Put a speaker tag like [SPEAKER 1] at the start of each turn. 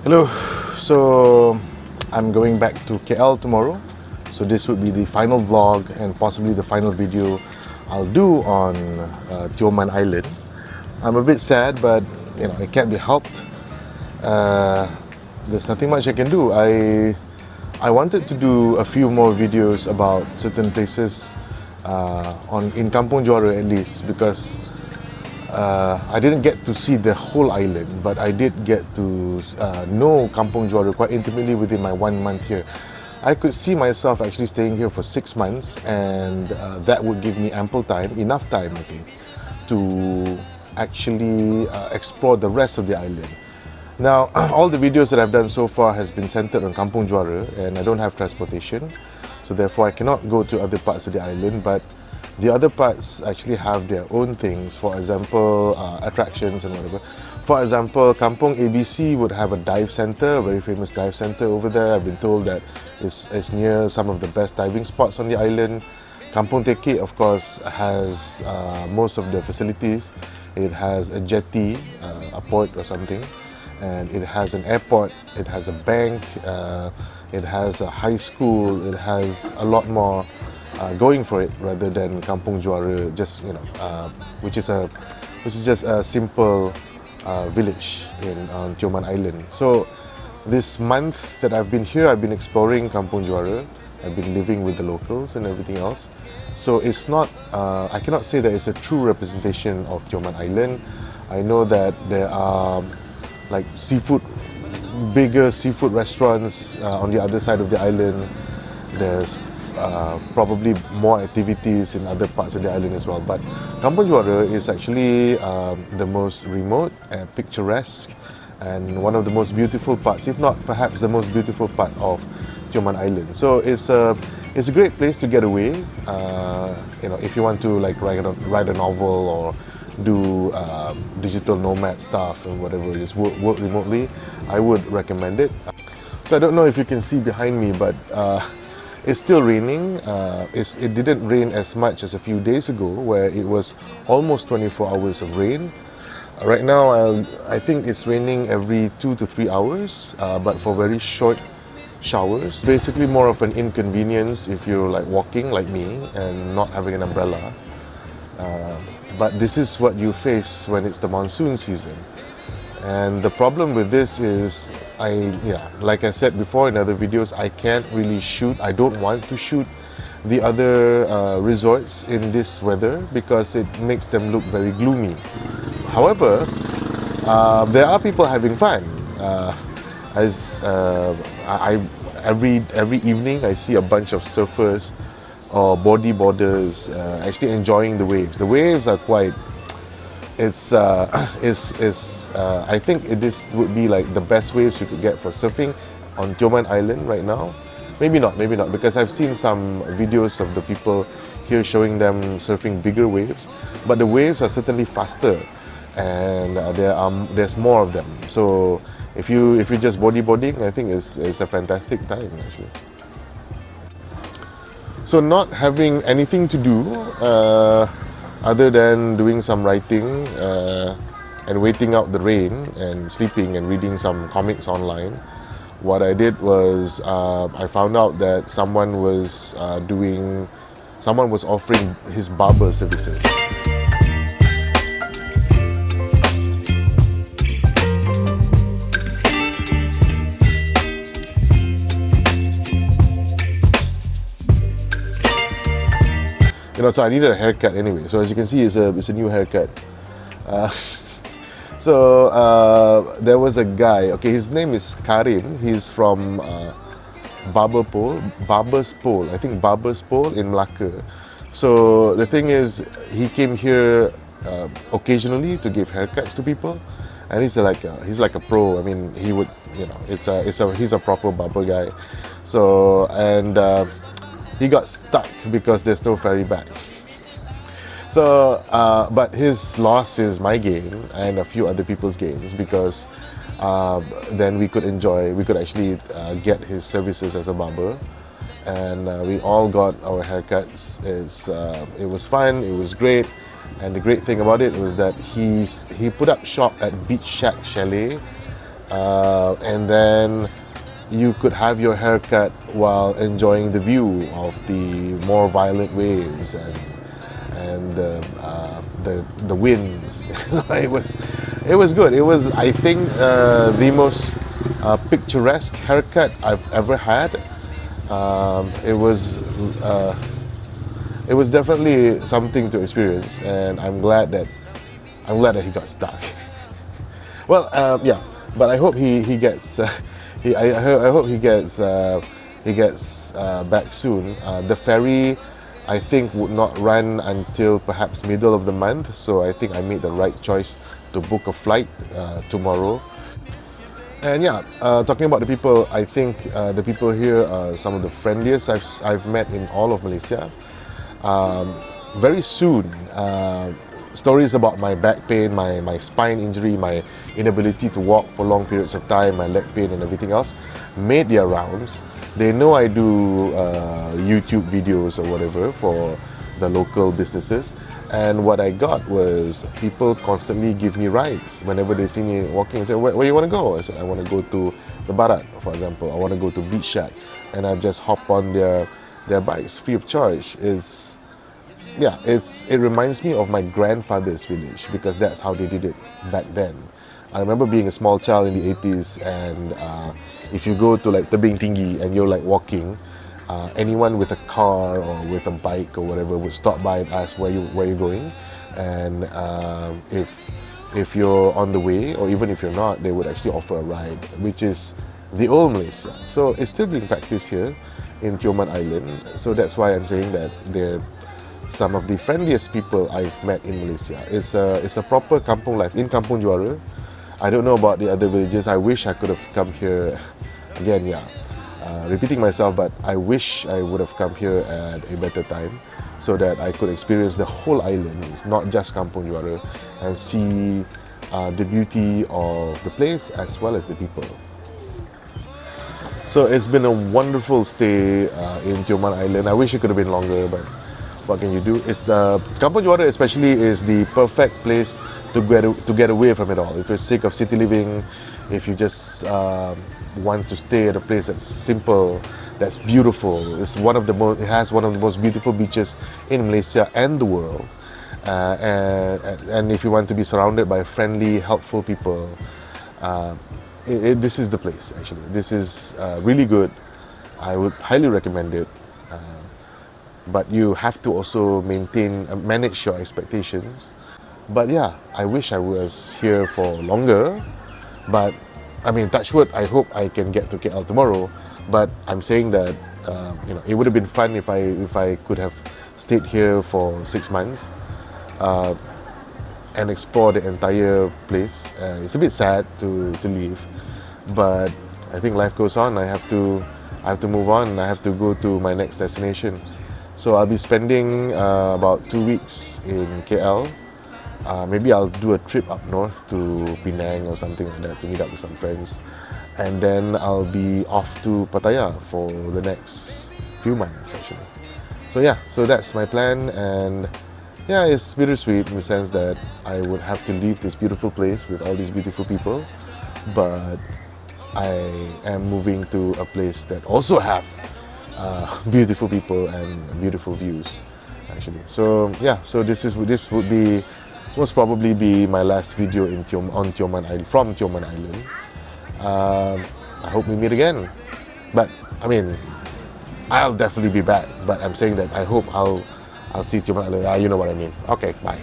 [SPEAKER 1] Hello, so I'm going back to KL tomorrow. So this would be the final vlog and possibly the final video I'll do on Tioman Island. I'm a bit sad, but it can't be helped. There's nothing much I can do. I wanted to do a few more videos about certain places in Kampung Juara at least, because I didn't get to see the whole island, but I did get to know Kampung Juara quite intimately within my 1 month here. I could see myself actually staying here for 6 months, and that would give me ample time, enough time I think, to actually explore the rest of the island. Now, all the videos that I've done so far has been centered on Kampung Juara, and I don't have transportation, so therefore I cannot go to other parts of the island, but the other parts actually have their own things, for example, attractions and whatever. For example, Kampung ABC would have a dive center, a very famous dive center over there. I've been told that it's near some of the best diving spots on the island. Kampung Teke, of course, has most of the facilities. It has a jetty, a port or something, and it has an airport, it has a bank, it has a high school, it has a lot more going for it rather than Kampung Juara, just which is just a simple village on Tioman Island. So this month that I've been here, I've been exploring Kampung Juara. I've been living with the locals and everything else. So it's not, I cannot say that it's a true representation of Tioman Island. I know that there are like bigger seafood restaurants on the other side of the island. There's probably more activities in other parts of the island as well, but Kampung Juara is actually the most remote and picturesque and one of the most beautiful parts, if not perhaps the most beautiful part of Tioman Island. So it's a great place to get away. If you want to like write a novel or do digital nomad stuff and whatever, just work remotely, I would recommend it. So I don't know if you can see behind me, but it's still raining. It didn't rain as much as a few days ago, where it was almost 24 hours of rain. Right now, I think it's raining every 2 to 3 hours, but for very short showers. Basically more of an inconvenience if you're like walking like me and not having an umbrella. But this is what you face when it's the monsoon season. And the problem with this is, like I said before in other videos, I can't really shoot. I don't want to shoot the other resorts in this weather because it makes them look very gloomy. However, there are people having fun. Every evening I see a bunch of surfers or bodyboarders actually enjoying the waves. The waves are quite. I think this would be like the best waves you could get for surfing on Tioman Island right now. Maybe not, because I've seen some videos of the people here showing them surfing bigger waves, but the waves are certainly faster, and there's more of them. So if you're just bodyboarding, I think it's a fantastic time actually. So not having anything to do other than doing some writing and waiting out the rain and sleeping and reading some comics online, what I did was I found out that someone was offering his barber services. So I needed a haircut anyway. So as you can see, it's a new haircut. There was a guy. Okay, his name is Karim. He's from Barberspole. I think Barberspole in Melaka. So the thing is, he came here occasionally to give haircuts to people, and he's like a pro. I mean, he would, he's a proper barber guy. So he got stuck because there's no ferry back. So, but his loss is my gain and a few other people's gains, because then we could actually get his services as a barber, and we all got our haircuts. It was fun, it was great, and the great thing about it was that he put up shop at Beach Shack Chalet and then you could have your haircut while enjoying the view of the more violent waves and the winds. It was good. It was, I think, the most picturesque haircut I've ever had. It was definitely something to experience, and I'm glad that he got stuck. Well, yeah, but I hope he gets. I hope he gets back soon. The ferry, I think, would not run until perhaps middle of the month. So I think I made the right choice to book a flight tomorrow. And yeah, talking about the people, I think the people here are some of the friendliest I've met in all of Malaysia. Very soon, stories about my back pain, my spine injury, my inability to walk for long periods of time, my leg pain and everything else made their rounds. They know I do YouTube videos or whatever for the local businesses, and what I got was people constantly give me rides whenever they see me walking and say, where you want to go? I said, I want to go to the Barat, for example. I want to go to Beach Shack, and I just hop on their bikes free of charge. It reminds me of my grandfather's village, because that's how they did it back then. I remember being a small child in the 80s, and if you go to like Tebing Tinggi and you're like walking, anyone with a car or with a bike or whatever would stop by and ask where you're going, and if you're on the way, or even if you're not, they would actually offer a ride, which is the old Malaysia. So it's still being practiced here in Tioman Island. So that's why I'm saying that they're some of the friendliest people I've met in Malaysia. It's a proper kampung life in Kampung Juara. I don't know about the other villages. I wish I could have come here again. Yeah, repeating myself, but I wish I would have come here at a better time, so that I could experience the whole island. It's not just Kampung Juara, and see the beauty of the place as well as the people. So it's been a wonderful stay in Tioman Island. I wish it could have been longer, but what can you do? It's the Kampung Juara especially is the perfect place to get away from it all. If you're sick of city living, if you just want to stay at a place that's simple, that's beautiful. It has one of the most beautiful beaches in Malaysia and the world. And if you want to be surrounded by friendly, helpful people, this is the place. Actually, this is really good. I would highly recommend it. But you have to also manage your expectations. But yeah, I wish I was here for longer. But I mean, touch wood, I hope I can get to KL tomorrow. But I'm saying that it would have been fun if I could have stayed here for 6 months and explore the entire place. It's a bit sad to leave, but I think life goes on. I have to move on. I have to go to my next destination. So I'll be spending about 2 weeks in KL. Maybe I'll do a trip up north to Penang or something like that to meet up with some friends. And then I'll be off to Pattaya for the next few months actually. So yeah, so that's my plan, and yeah, it's bittersweet in the sense that I would have to leave this beautiful place with all these beautiful people, but I am moving to a place that also have beautiful people and beautiful views actually. So yeah, so this would be most probably be my last video on Tioman Island, from Tioman Island. I hope we meet again, but I mean, I'll definitely be back, but I'm saying that I hope I'll see Tioman Island. You know what I mean. Okay, bye.